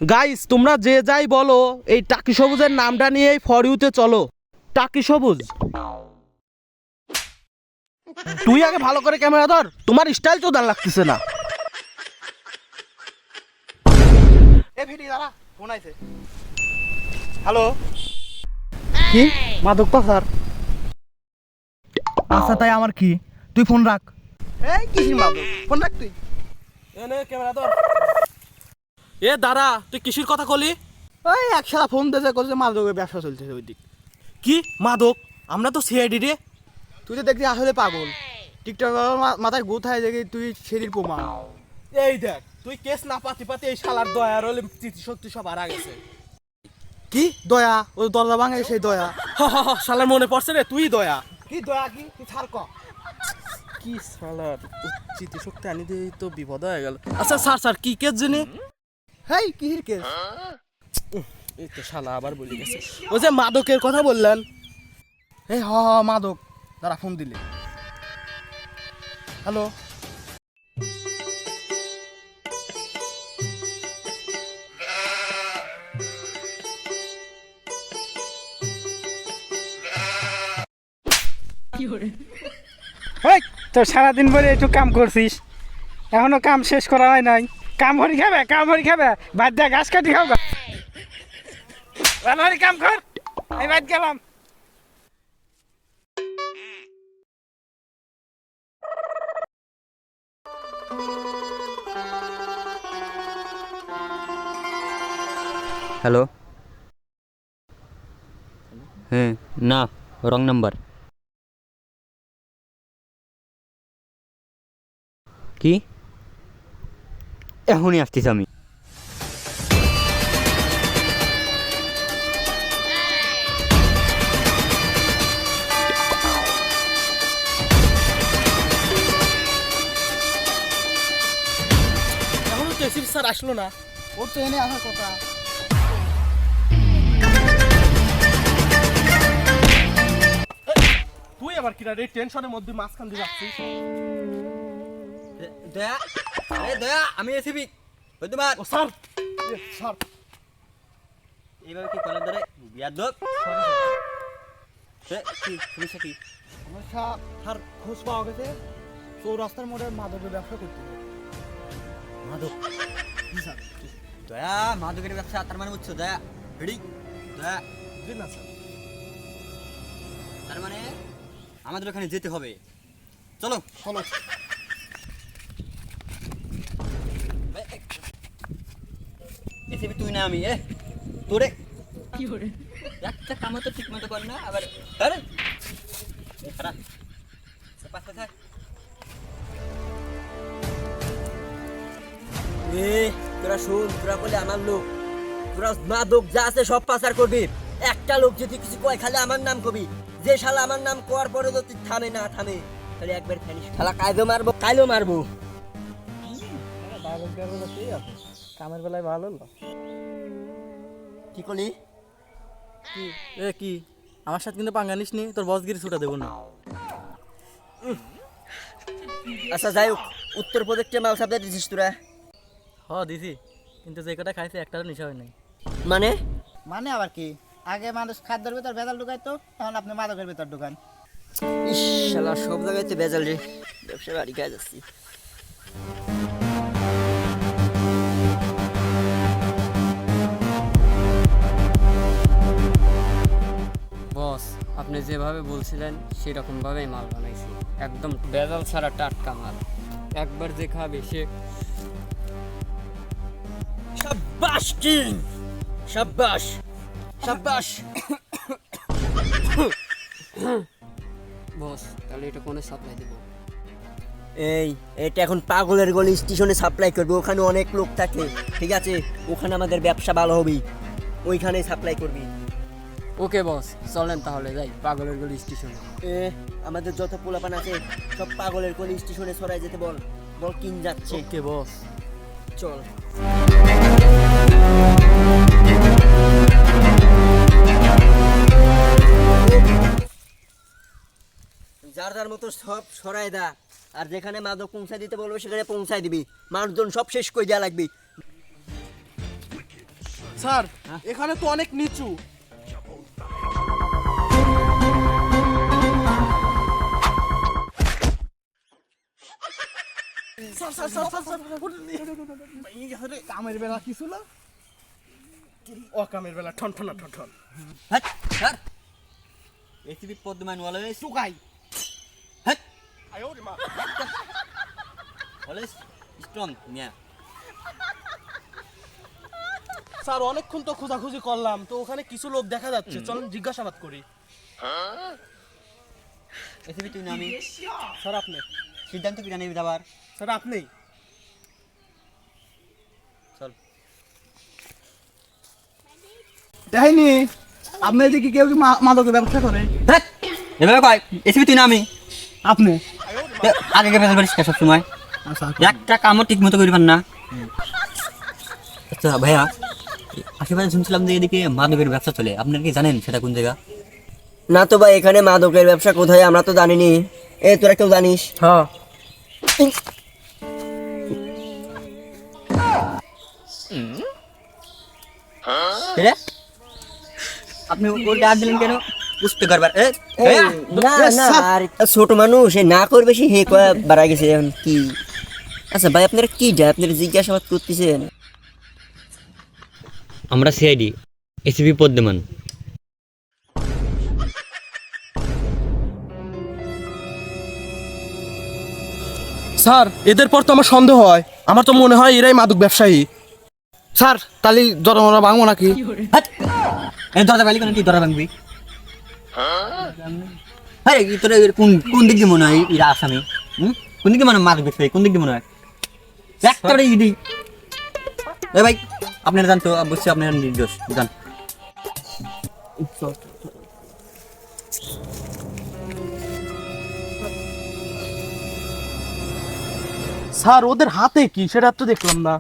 Guys তোমরা যে যাই বলো এই টাকি সবুজের নামটা নিয়েই ফর ইউতে চলো। টাকি সবুজ, তুই আগে ভালো করে ক্যামেরা ধর, তোমার স্টাইল তো দান লাগতেছে না। এ ভিডি দাঁড়া, ফোন আইছে। হ্যালো, কি মাদক পাচার? আচ্ছা তাই আমার কি, তুই ফোন রাখ। এই কিসির মাদক, ফোন রাখ তুই। এনে ক্যামেরা ধর। এ দাঁড়া, তুই কিসের কথা কলি? ওই একসাথে ফোন দিয়েছে, করছে মাদকের ব্যবসা চলতেছে ওই দিক। কি মাদক? আমরা তো সিআইডি রে। তুই তো দেখছি আসলে পাগল, টিকটক মাথায় গুথায় দেখি তুই সেদিন প্রমাণ। এই দেখ, তুই কেস না পাতি পাতি এই শালার দয়ার হলে স্মৃতি সব হারা গেছে। কি দয়া? ওই দরজা ভাঙে সেই দয়া? শালার মনে পড়ছে রে, তুই দয়া। কি দয়া? কি তুই ছাড় ক। কি শালার স্মৃতিশক্তি আনি দিয়ে তো বিপদ হয়ে গেল। আচ্ছা স্যার কি কেস জানি? হেই কিসির কেস? এই তো শালা আবার বলে গেছে। ও যে মাদকের কথা বললেন। এই মাদক, দাঁড়া ফোন দিলে। হ্যালো, ওই তোর সারাদিন পরে একটু কাম করছিস, এখনো কাম শেষ করা হয় নাই। কাম হরি খাবে বাদ দেয়া ঘাস কাটি খাও গা। ভালো কাম কর, আমি বাদ গেলাম। হ্যালো, হ্যাঁ না, রং নাম্বার। কি? এখনই আসতেছি আমি। এখনো তো এসিপি স্যার আসলো না। ওর তো এনে আসার কথা। তুই আবার কিনা রে টেনশনের মধ্যে মাঝখান দিয়ে যাচ্ছিস। দয়া, দয়া, আমি এসিবি ওই তোমার। ও স্যার, স্যার এইভাবে কি করার ধরে বিয়াদব? কি সমস্যা কি? সমস্যা স্যার, খোঁজ পাওয়া গেছে চৌরাস্তার মোড়ে মাদকের ব্যবসা করতে হবে। মাদক? জি স্যার। দয়া, মাদকের ব্যবসা তার মানে বুঝছো? দয়া রেডি? দয়া, জি না স্যার। তার মানে আমাদের ওখানে যেতে হবে। চলো চলো। এসিবি তুই না আমি। তোরে কি করে একটা কাম তো ঠিক মতো কর না আবার। আরে খারাপ পাশে থাক। তোরা শুন, তোরা বলে আমার লোক, তোরা মাদক যা আছে সব পাচার করবি। একটা লোক যদি কিছু কয় খালি আমার নাম কবি। যে শালা আমার নাম কোয়ার পরে যদি থামে না থামে তাহলে একবার ফ্যানিশ। শালা কায়দো মারবো, কাইলো মারবো। কামের বেলায় ভালো হলো। কি করলি? এ কি আমার সাথে কিন্তু পাঙ্গা নিস নি, তোর বসগিরি ছুটা দেবো না। আচ্ছা যাই হোক, উত্তর প্রদেশে মাল সাপ্লাই দিছিস তোরা? দিছি, কিন্তু যে কটা খাইছে একটারও নেশা হয় নাই। মানে মানে আবার কি, আগে মানুষ খাদ্যের ভিতর ভেজাল ঢুকাইতো, এখন আপনি মাদকের ভিতর ঢুকান। ইস শালা সব জায়গায় তো ভেজাল রে, ব্যবসা বাড়ি কাজ যাচ্ছি। বস, আপনি যেভাবে বলছিলেন সেরকমভাবেই মাল বানাইছি, একদম ভেজাল ছাড়া টাটকা মাল। একবার যে খাবে সে শাবাশ কিং, শাবাশ শাবাশ। বস, তাহলে এটা কোনে সাপ্লাই দেবো? এটা এখন পাগলের গলি স্টেশনে সাপ্লাই করবে, ওখানে অনেক লোক থাকে, ঠিক আছে? ওখানে আমাদের ব্যবসা ভালো হবে, ওইখানে সাপ্লাই করবি। ওকে বস, চলেন তাহলে যাই পাগলের গলি স্টেশনে। আমাদের যত পোলাপান আছে সব পাগলের গলি স্টেশনে সরাই যেতে বল। বল কিং যাচ্ছে। ওকে বস, চল। যার যার মতো সব সরাই দা, আর যেখানে মাদক পৌঁছায় দিতে বলবে সেখানে পৌঁছায় দিবি। মানুষজন সব শেষ করে দেওয়া লাগবে। স্যার এখানে তো অনেক নিচু। Sir sir sir sir sir কামের বেলা কি ছিল? অকামের বেলা ঠন ঠন ঠন ঠন। হ্যাঁ স্যার এসিবি পদ্মান অলওয়েজ চুকাই হ্যাঁ অলওয়েজ স্ট্রং মিয়া। স্যার অনেকক্ষণ তো খোঁজাখুঁজি করলাম, তো ওখানে কিছু লোক দেখা যাচ্ছে, চলুন জিজ্ঞাসাবাদ করি। এসিবি তুই না আমি? স্যার আপনি। সিদ্ধান্ত কি জানিবি আবার? স্যার আপনি। চল দেখাইনি আপনি এদিকে কেউ কি মাদকের ব্যবসা করে? হ্যাঁ এভাবে কয় এসিবি তুই না আমি? আপনি আগে কে বেজাল করিস সব সময়? আচ্ছা একটা কামও ঠিক মতো করিবেন না। আচ্ছা ভাইয়া, আশেপাশে শুনছিলাম যে এদিকে মাদকের ব্যবসা চলে, আপনারা কি জানেন সেটা কোন জায়গা? না তো ভাই, এখানে মাদকের ব্যবসা কোথায় আমরা তো জানিনি। এ তোরা কেউ জানিস? হ্যাঁ আপনি ওর ডাক দিলেন কেন? বুঝতে পারবার না Yes, না, sir. আর ছোট মানুষ সে না করবে, সে হে কয়া বাড়া গেছে এখন কি। আচ্ছা ভাই, আপনারা কি আপনারা জিজ্ঞাসাবাদ করতেছেন? আমরা সিআইডি এসিপি পদ্মমান। স্যার এদের পর তো আমার সন্দেহ হয়, আমার তো মনে হয় এরাই মাদক ব্যবসায়ী। স্যার তালি জড়মরা ভাঙবো নাকি? দরজা বাইলি কেন? কি দরজা ভাঙবি? হ্যাঁ তোর কোন কোন দিক দিয়ে মনে হয় এরা আসামি? কোন দিকে মনে মাদক ব্যবসায়ী? কোন দিক দিয়ে মনে হয়? একটা ইডি এ ভাই, আপনারা জান তো অবশ্যই আপনারা নির্দোষ জান। স্যার ওদের হাতে কি সেটা তো দেখলাম না।